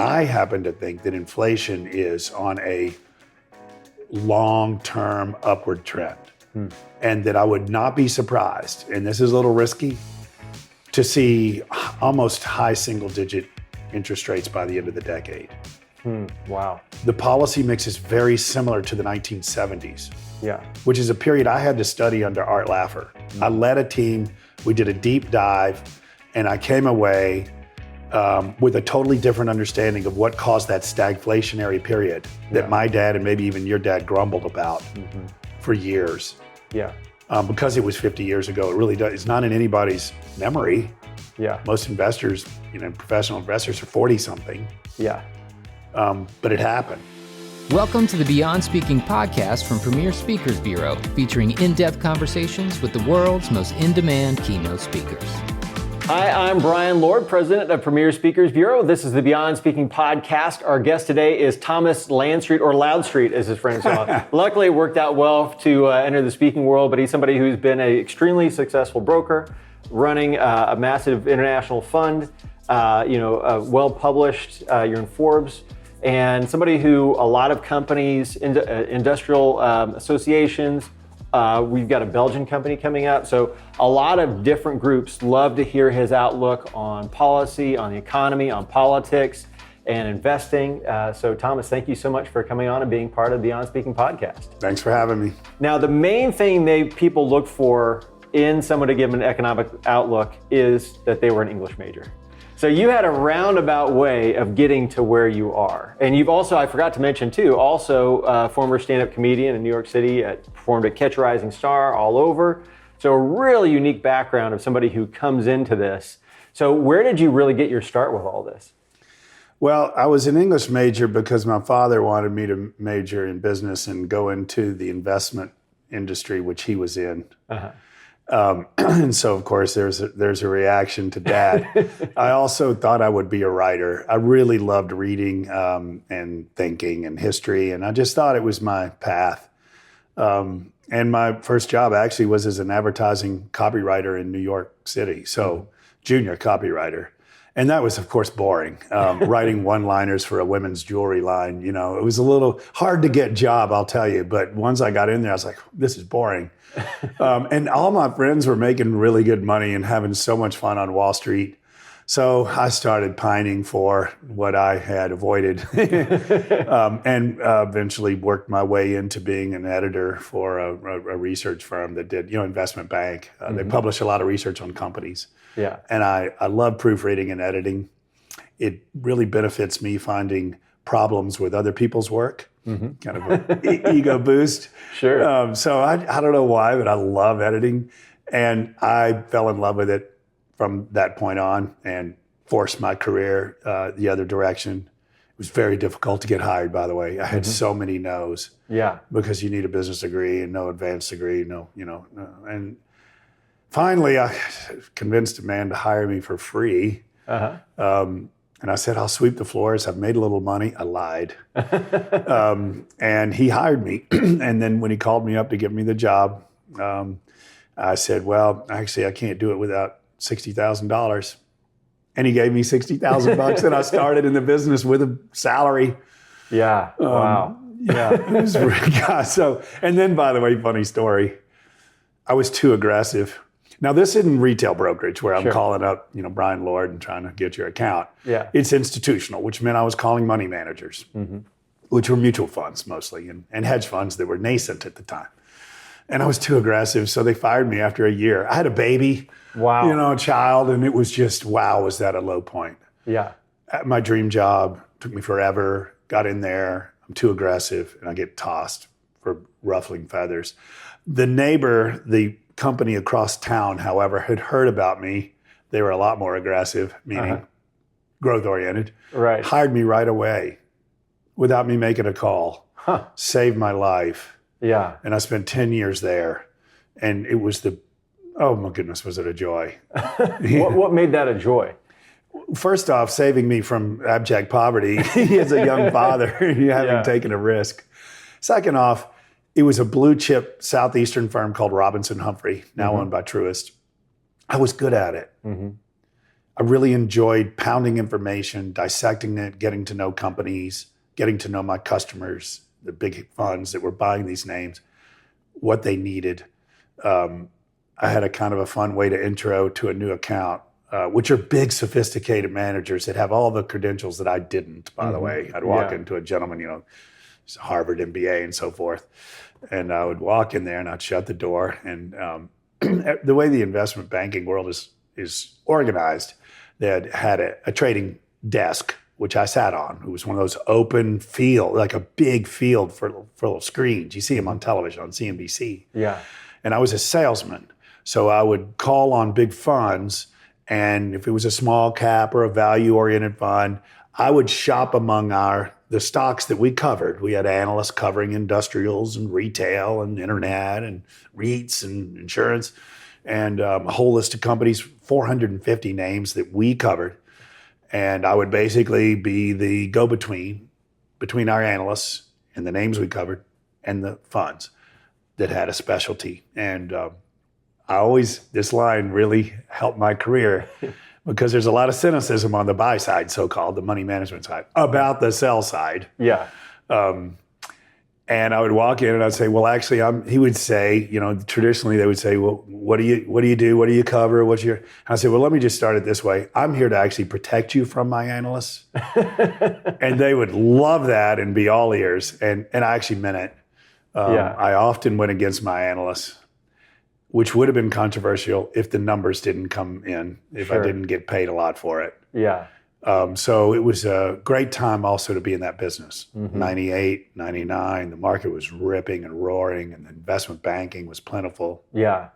I happen to think that inflation is on a long-term upward trend. And that I would not be surprised, and this is a little risky, to see almost high single-digit interest rates by the end of the decade. Wow. The policy mix is very similar to the 1970s, which is a period I had to study under Art Laffer. I led a team, we did a deep dive, and I came away with a totally different understanding of what caused that stagflationary period that my dad and maybe even your dad grumbled about for years. Because it was 50 years ago, it really does. It's not in anybody's memory. Most investors, professional investors are 40 something. But it happened. Welcome to the Beyond Speaking podcast from Premier Speakers Bureau, featuring in-depth conversations with the world's most in-demand keynote speakers. Hi, I'm Brian Lord, president of Premier Speakers Bureau. This is the Beyond Speaking podcast. Our guest today is Thomas Landstreet, or Loudstreet, as his friends call it. Luckily, it worked out well to enter the speaking world, but he's somebody who's been an extremely successful broker, running a massive international fund, well-published, you're in Forbes, and somebody who a lot of companies, industrial associations, we've got a Belgian company coming up. So a lot of different groups love to hear his outlook on policy, on the economy, on politics, and investing. So Thomas, thank you so much for coming on and being part of the Beyond Speaking podcast. Thanks for having me. Now, the main thing people look for in someone to give an economic outlook is that they were an English major. So you had a roundabout way of getting to where you are. And you've also, I forgot to mention too, also a former stand-up comedian in New York City, performed at Catch a Rising Star all over. So a really unique background of somebody who comes into this. So where did you really get your start with all this? Well, I was an English major because my father wanted me to major in business and go into the investment industry, which he was in. And so, of course, there's a reaction to that. I also thought I would be a writer. I really loved reading and thinking and history, and I just thought it was my path. And my first job actually was as an advertising copywriter in New York City, so junior copywriter. And that was, of course, boring, writing one-liners for a women's jewelry line. It was a little hard to get job, I'll tell you. But once I got in there, I was like, this is boring. And all my friends were making really good money and having so much fun on Wall Street. So I started pining for what I had avoided and eventually worked my way into being an editor for a research firm that did, investment bank. They publish a lot of research on companies. And I love proofreading and editing. It really benefits me finding problems with other people's work. Kind of an ego boost. Sure. So I don't know why, but I love editing. And I fell in love with it from that point on and forced my career the other direction. It was very difficult to get hired, by the way. I had so many no's. Because you need a business degree and no advanced degree, and finally I convinced a man to hire me for free. And I said, I'll sweep the floors. I've made a little money. I lied. And he hired me. And then when he called me up to give me the job, I said, well, actually, I can't do it without $60,000. And he gave me $60,000 and I started in the business with a salary. Wow. It was so, and then, by the way, funny story, I was too aggressive. Now, this isn't retail brokerage where I'm calling up, Brian Lord and trying to get your account. It's institutional, which meant I was calling money managers, which were mutual funds mostly, and hedge funds that were nascent at the time. And I was too aggressive, so they fired me after a year. I had a baby, a child, and it was just, wow, was that a low point. My dream job took me forever, got in there, I'm too aggressive, and I get tossed for ruffling feathers. The neighbor, the company across town, however, had heard about me. They were a lot more aggressive, meaning growth-oriented. Hired me right away without me making a call. Saved my life. And I spent 10 years there. And it was oh my goodness, was it a joy. What made that a joy? First off, saving me from abject poverty as a young father, having taken a risk. Second off, it was a blue chip Southeastern firm called Robinson Humphrey, now owned by Truist. I was good at it. I really enjoyed pounding information, dissecting it, getting to know companies, getting to know my customers, the big funds that were buying these names, what they needed. I had a kind of a fun way to intro to a new account, which are big, sophisticated managers that have all the credentials that I didn't, by the way. I'd walk into a gentleman, he's a Harvard MBA and so forth. And I would walk in there and I'd shut the door. And the way the investment banking world is organized, they had a trading desk, which I sat on. It was one of those open field, like a big field full of screens. You see them on television, on CNBC. Yeah. And I was a salesman. So I would call on big funds, and if it was a small cap or a value-oriented fund, I would shop among the stocks that we covered. We had analysts covering industrials and retail and internet and REITs and insurance, and a whole list of companies, 450 names that we covered. And I would basically be the go-between between our analysts and the names we covered and the funds that had a specialty. And this line really helped my career because there's a lot of cynicism on the buy side, so-called, the money management side, about the sell side. Yeah. And I would walk in and I'd say, well, actually, he would say, traditionally they would say, well, what do you do? What do you cover? And I said, well, let me just start it this way. I'm here to actually protect you from my analysts. And they would love that and be all ears. And I actually meant it. I often went against my analysts, which would have been controversial if the numbers didn't come in, if I didn't get paid a lot for it. Yeah. So it was a great time also to be in that business. 98, 99, the market was ripping and roaring and the investment banking was plentiful. Yeah.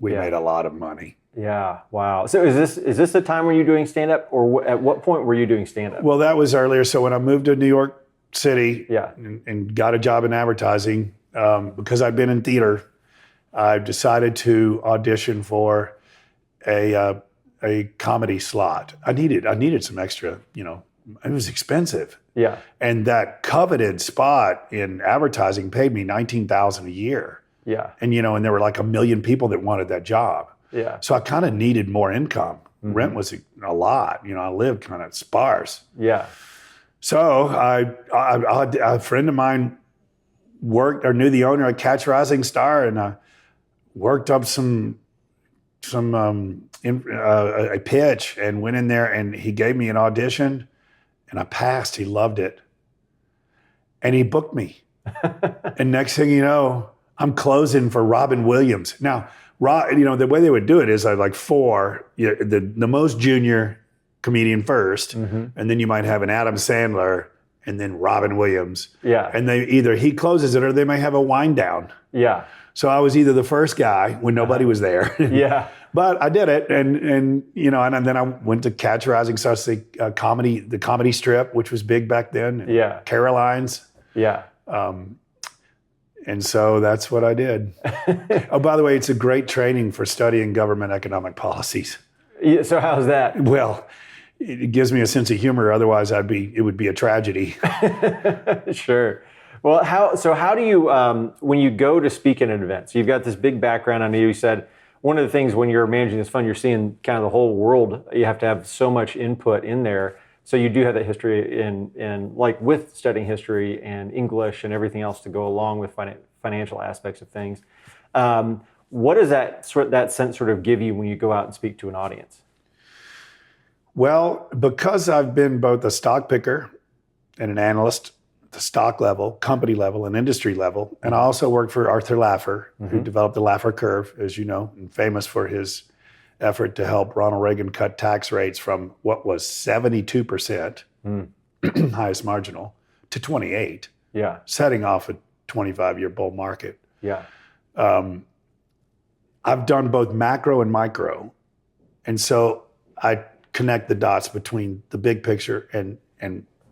We made a lot of money. Yeah. Wow. So is this the time when you're doing stand-up, or at what point were you doing stand-up? Well, that was earlier. So when I moved to New York City and got a job in advertising, because I'd been in theater, I decided to audition for a comedy slot. I needed some extra, it was expensive. Yeah. And that coveted spot in advertising paid me $19,000 a year. Yeah. And, and there were like 1 million people that wanted that job. Yeah. So I kind of needed more income. Rent was a lot. I lived kind of sparse. Yeah. So a friend of mine worked or knew the owner at Catch Rising Star, and I worked up a pitch and went in there, and he gave me an audition and I passed. He loved it. And he booked me. And next thing you know, I'm closing for Robin Williams. Now, the way they would do it is I'd like the most junior comedian first, and then you might have an Adam Sandler and then Robin Williams. Yeah. And he closes it or they may have a wind down. Yeah. So I was either the first guy when nobody was there. Yeah. But I did it, and then I went to Catch Rising Star, the comedy strip, which was big back then. Yeah. Caroline's. Yeah. And so that's what I did. Oh, by the way, it's a great training for studying government economic policies. Yeah, so how's that? Well, it gives me a sense of humor. Otherwise, it would be a tragedy. Sure. Well, how do you, when you go to speak at an event, so you've got this big background. I know you said one of the things when you're managing this fund, you're seeing kind of the whole world. You have to have so much input in there. So you do have that history in like with studying history and English and everything else to go along with financial aspects of things. What does that sense sort of give you when you go out and speak to an audience? Well, because I've been both a stock picker and an analyst at the stock level, company level, and industry level, and I also worked for Arthur Laffer, who developed the Laffer curve, as you know, and famous for his effort to help Ronald Reagan cut tax rates from what was 72%, highest marginal, to 28, setting off a 25-year bull market. Yeah. I've done both macro and micro, and so I connect the dots between the big picture and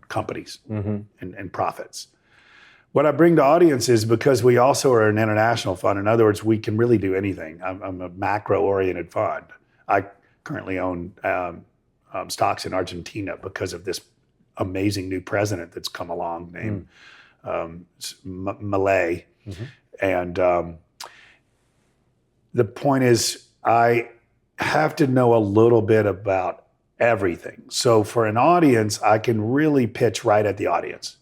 companies and profits. What I bring to audiences, because we also are an international fund, in other words, we can really do anything. I'm a macro-oriented fund. I currently own stocks in Argentina because of this amazing new president that's come along named Milei. And the point is, I have to know a little bit about everything. So for an audience, I can really pitch right at the audience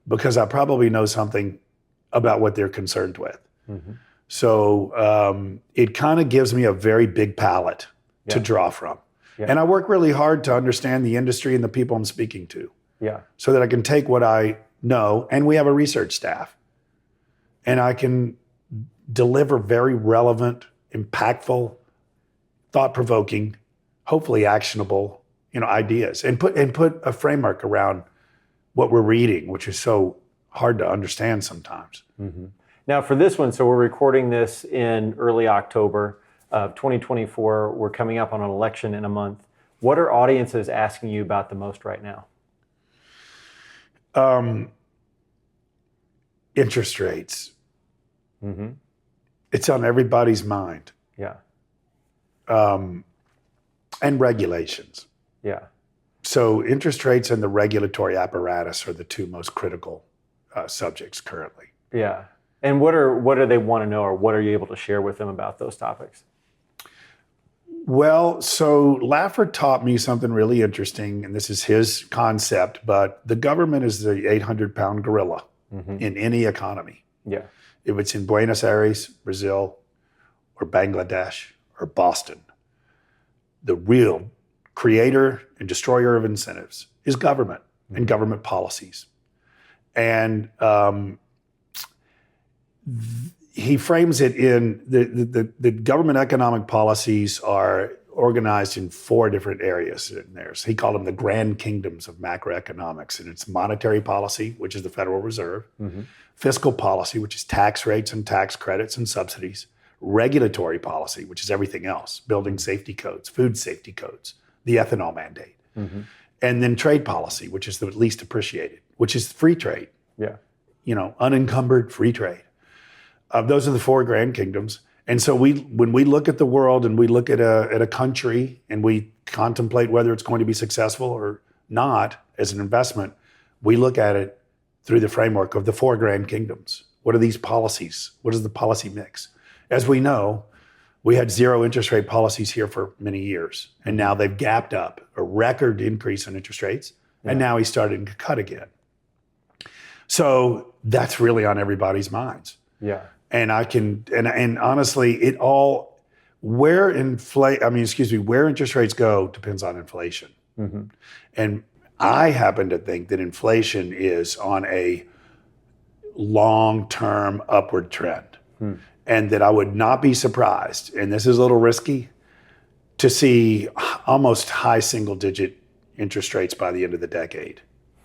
because I probably know something about what they're concerned with. So it kind of gives me a very big palette to draw from. And I work really hard to understand the industry and the people I'm speaking to so that I can take what I know, and we have a research staff, and I can deliver very relevant, impactful, thought-provoking, hopefully actionable, ideas, and put a framework around what we're reading, which is so hard to understand sometimes. Now for this one, so we're recording this in early October of 2024. We're coming up on an election in a month. What are audiences asking you about the most right now? Interest rates. It's on everybody's mind. And regulations. So interest rates and the regulatory apparatus are the two most critical subjects currently. And what do they want to know, or what are you able to share with them about those topics? Well, so Laffer taught me something really interesting, and this is his concept, but the government is the 800-pound gorilla in any economy. If it's in Buenos Aires, Brazil, or Bangladesh, or Boston, the real creator and destroyer of incentives is government and government policies. And he frames it in the government economic policies are organized in 4 different areas in there. So he called them the grand kingdoms of macroeconomics. And it's monetary policy, which is the Federal Reserve, fiscal policy, which is tax rates and tax credits and subsidies, regulatory policy, which is everything else, building safety codes, food safety codes, the ethanol mandate, and then trade policy, which is the least appreciated, which is free trade, unencumbered free trade. Those are the 4 grand kingdoms. And so when we look at the world and we look at a country and we contemplate whether it's going to be successful or not as an investment, we look at it through the framework of the 4 grand kingdoms. What are these policies? What is the policy mix? As we know, we had 0 interest rate policies here for many years, and now they've gapped up a record increase in interest rates, and now he's starting to cut again. So that's really on everybody's minds. And and honestly, where interest rates go depends on inflation. And I happen to think that inflation is on a long-term upward trend. And that I would not be surprised, and this is a little risky, to see almost high single-digit interest rates by the end of the decade.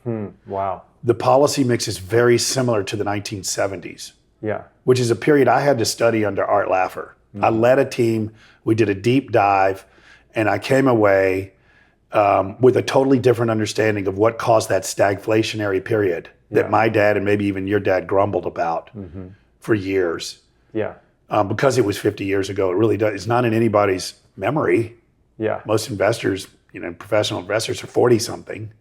Wow. The policy mix is very similar to the 1970s. Which is a period I had to study under Art Laffer. I led a team, we did a deep dive, and I came away with a totally different understanding of what caused that stagflationary period that my dad and maybe even your dad grumbled about for years. Because it was 50 years ago, it really does. It's not in anybody's memory. Most investors, professional investors are 40-something.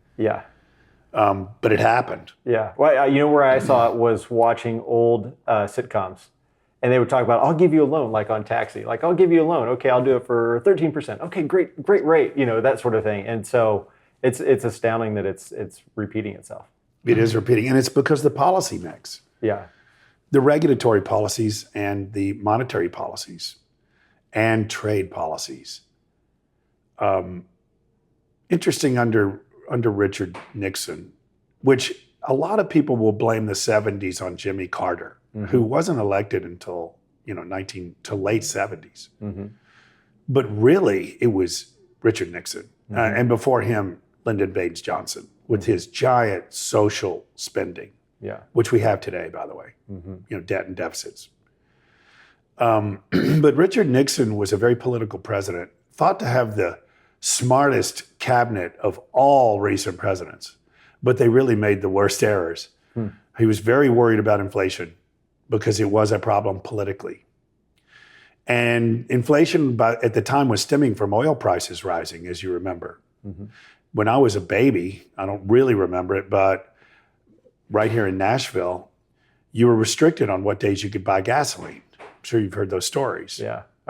But it happened. Well, where I saw it was watching old sitcoms, and they would talk about, I'll give you a loan, like on Taxi. Like, I'll give you a loan. Okay, I'll do it for 13%. Okay, great rate. That sort of thing. And so it's astounding that it's repeating itself. It is repeating, and it's because the policy mix. The regulatory policies and the monetary policies and trade policies. Interesting under Richard Nixon, which a lot of people will blame the 70s on Jimmy Carter, who wasn't elected until late 70s. But really, it was Richard Nixon, and before him, Lyndon Baines Johnson, with his giant social spending. Which we have today, by the way, debt and deficits. But Richard Nixon was a very political president, thought to have the smartest cabinet of all recent presidents, but they really made the worst errors. He was very worried about inflation because it was a problem politically. And inflation at the time was stemming from oil prices rising, as you remember. When I was a baby, I don't really remember it, but right here in Nashville, you were restricted on what days you could buy gasoline. I'm sure you've heard those stories.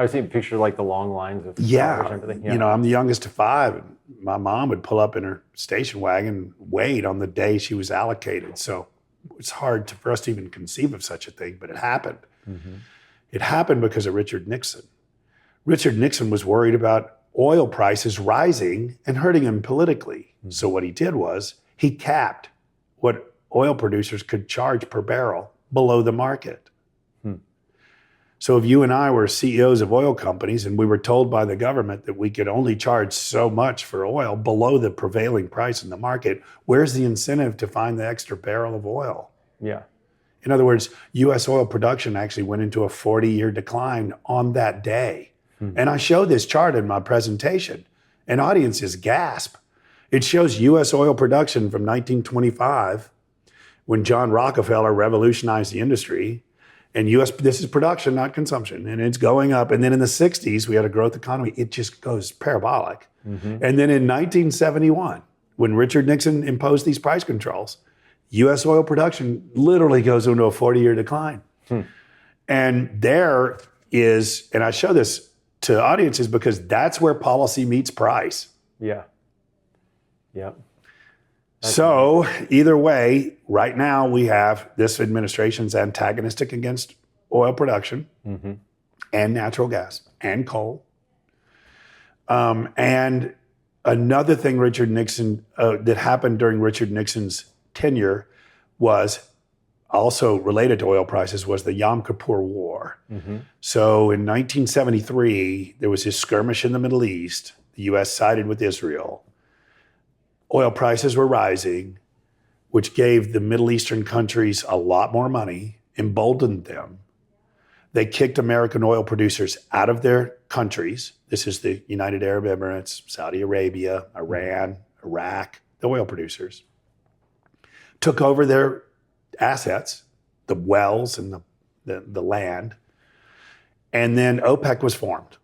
I've seen pictures like the long lines of cars Yeah. and everything. Yeah. You know, I'm the youngest of 5. And my mom would pull up in her station wagon, wait on the day she was allocated. So it's hard for us to even conceive of such a thing, but it happened. Mm-hmm. It happened because of Richard Nixon. Richard Nixon was worried about oil prices rising and hurting him politically. Mm-hmm. So what he did was he capped what oil producers could charge per barrel below the market. So if you and I were CEOs of oil companies and we were told by the government that we could only charge so much for oil below the prevailing price in the market, where's the incentive to find the extra barrel of oil? Yeah. In other words, U.S. oil production actually went into a 40-year decline on that day. And I show this chart in my presentation, and audiences gasp. It shows U.S. oil production from 1925, when John Rockefeller revolutionized the industry, and this is production, not consumption, and it's going up. And then in the 60s, we had a growth economy. It just goes parabolic. Mm-hmm. And then in 1971, when Richard Nixon imposed these price controls, U.S. oil production literally goes into a 40-year decline. And there is, and I show this to audiences because that's where policy meets price. Yeah. Yeah. So either way, right now we have this administration's antagonistic against oil production and natural gas and coal. And another thing Richard Nixon that happened during Richard Nixon's tenure was also related to oil prices was the Yom Kippur War. So in 1973, there was this skirmish in the Middle East. The U.S. sided with Israel. Oil prices were rising, which gave the Middle Eastern countries a lot more money, emboldened them. They kicked American oil producers out of their countries. This is the United Arab Emirates, Saudi Arabia, Iran, Iraq, the oil producers. Took over their assets, the wells and the land. And then OPEC was formed.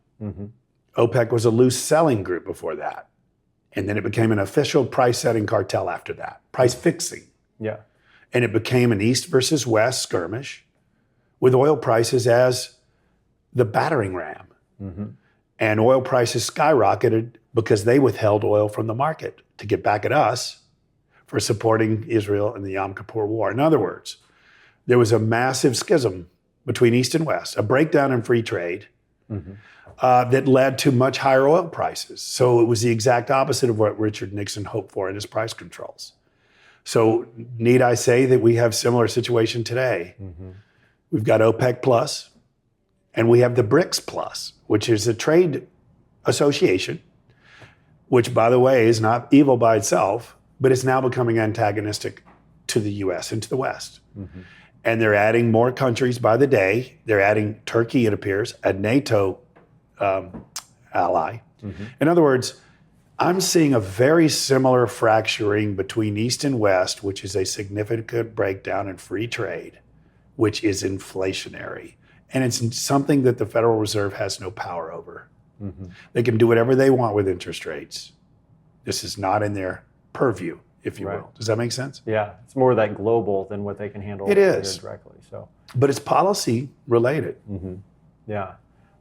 OPEC was a loose selling group before that. And then it became an official price-setting cartel after that, price fixing. Yeah. And it became an East versus West skirmish with oil prices as the battering ram. And oil prices skyrocketed because they withheld oil from the market to get back at us for supporting Israel in the Yom Kippur War. In other words, there was a massive schism between East and West, a breakdown in free trade, that led to much higher oil prices. So it was the exact opposite of what Richard Nixon hoped for in his price controls. So need I say that we have similar situation today? We've got OPEC plus, and we have the BRICS plus, which is a trade association, which, by the way, is not evil by itself, but it's now becoming antagonistic to the U.S. and to the West. And they're adding more countries by the day. They're adding Turkey, it appears, a NATO ally. In other words, I'm seeing a very similar fracturing between East and West, which is a significant breakdown in free trade, which is inflationary. And it's something that the Federal Reserve has no power over. They can do whatever they want with interest rates. This is not in their purview, if you will. Does that make sense? Yeah, it's more of that global than what they can handle It is. directly. So, but it's policy related. Yeah.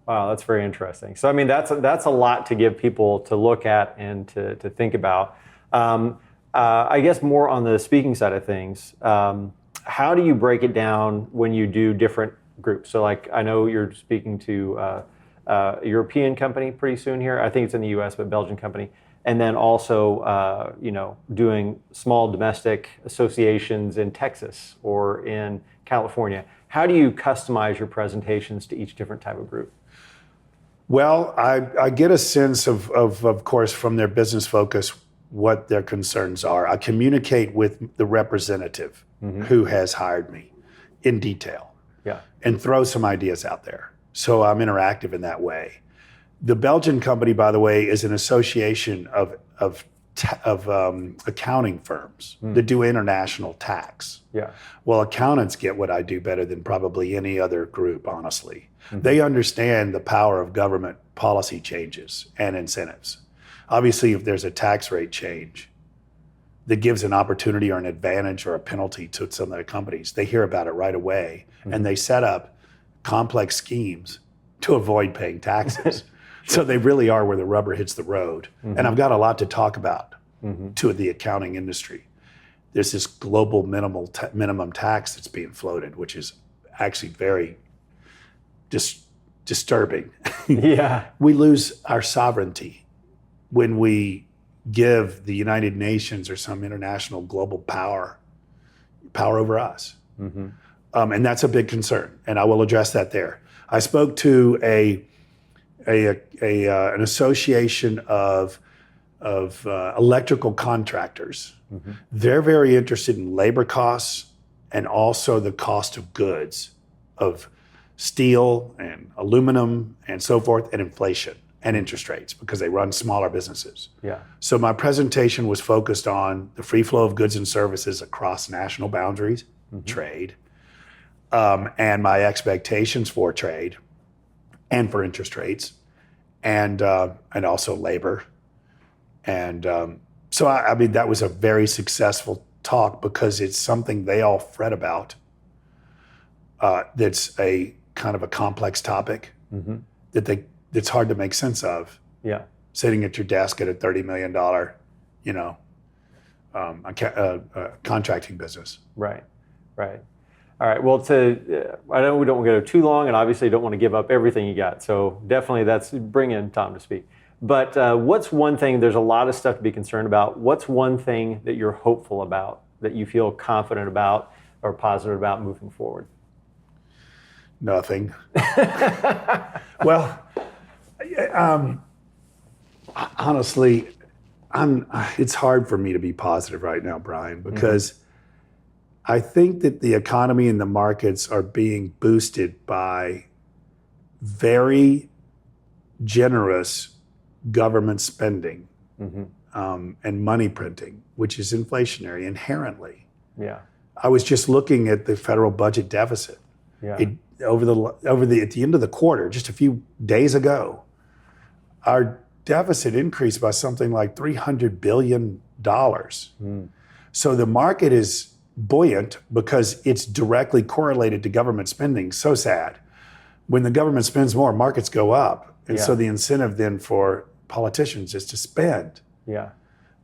Wow, that's very interesting. So, I mean, that's a lot to give people to look at and to think about. I guess more on the speaking side of things, how do you break it down when you do different groups? So, like, I know you're speaking to a European company pretty soon here. I think it's in the U.S., but Belgian company. And then also, doing small domestic associations in Texas or in California. How do you customize your presentations to each different type of group? Well, I get a sense of course, from their business focus, what their concerns are. I communicate with the representative who has hired me in detail and throw some ideas out there. So I'm interactive in that way. The Belgian company, by the way, is an association of accounting firms that do international tax. Well, accountants get what I do better than probably any other group, honestly. They understand the power of government policy changes and incentives. Obviously, if there's a tax rate change that gives an opportunity or an advantage or a penalty to some of the companies, they hear about it right away and they set up complex schemes to avoid paying taxes. So they really are where the rubber hits the road. And I've got a lot to talk about to the accounting industry. There's this global minimum tax that's being floated, which is actually very disturbing. Yeah. We lose our sovereignty when we give the United Nations or some international global power over us. And that's a big concern, and I will address that there. I spoke to an association of electrical contractors. They're very interested in labor costs and also the cost of goods, of steel and aluminum and so forth, and inflation and interest rates, because they run smaller businesses. Yeah. So my presentation was focused on the free flow of goods and services across national boundaries, trade, and my expectations for trade and for interest rates, and also labor. And so I mean, that was a very successful talk because it's something they all fret about. That's a kind of a complex topic that's hard to make sense of. Yeah. Sitting at your desk at a $30 million, contracting business. Right. All right. Well, I know we don't want to go too long, and obviously don't want to give up everything you got. So definitely bring in Tom to speak. But what's one thing, there's a lot of stuff to be concerned about. What's one thing that you're hopeful about, that you feel confident about or positive about moving forward? Nothing. Well, honestly, it's hard for me to be positive right now, Brian, because I think that the economy and the markets are being boosted by very generous government spending and money printing, which is inflationary inherently. Yeah. I was just looking at the federal budget deficit. Yeah. At the end of the quarter, just a few days ago, our deficit increased by something like $300 billion. So the market is buoyant because it's directly correlated to government spending. So sad. When the government spends more, markets go up. And so the incentive then for politicians is to spend. Yeah.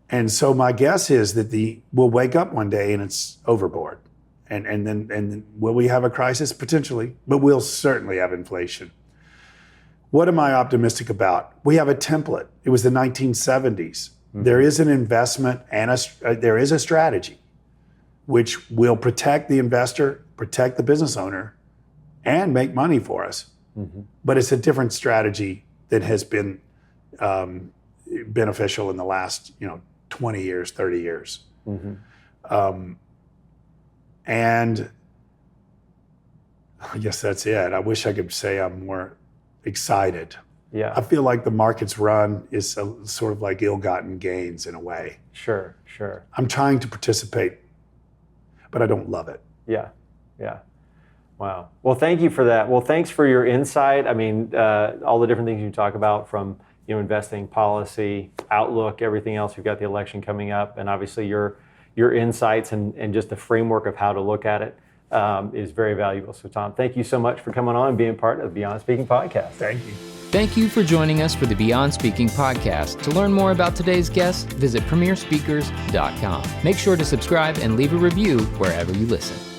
And so my guess is that we'll wake up one day and it's overboard. And then will we have a crisis? Potentially, but we'll certainly have inflation. What am I optimistic about? We have a template. It was the 1970s. There is an investment and there is a strategy which will protect the investor, protect the business owner, and make money for us. But it's a different strategy that has been beneficial in the last 20 years, 30 years. And I guess that's it. I wish I could say I'm more excited. Yeah. I feel like the market's run is sort of like ill-gotten gains in a way. Sure. I'm trying to participate, but I don't love it. Yeah. Wow. Well, thank you for that. Well, thanks for your insight. I mean, all the different things you talk about, from investing, policy, outlook, everything else. We've got the election coming up, and obviously your insights and just the framework of how to look at it is very valuable. So, Tom, thank you so much for coming on and being part of the Beyond Speaking podcast. Thank you. Thank you for joining us for the Beyond Speaking podcast. To learn more about today's guest, visit premierspeakers.com. Make sure to subscribe and leave a review wherever you listen.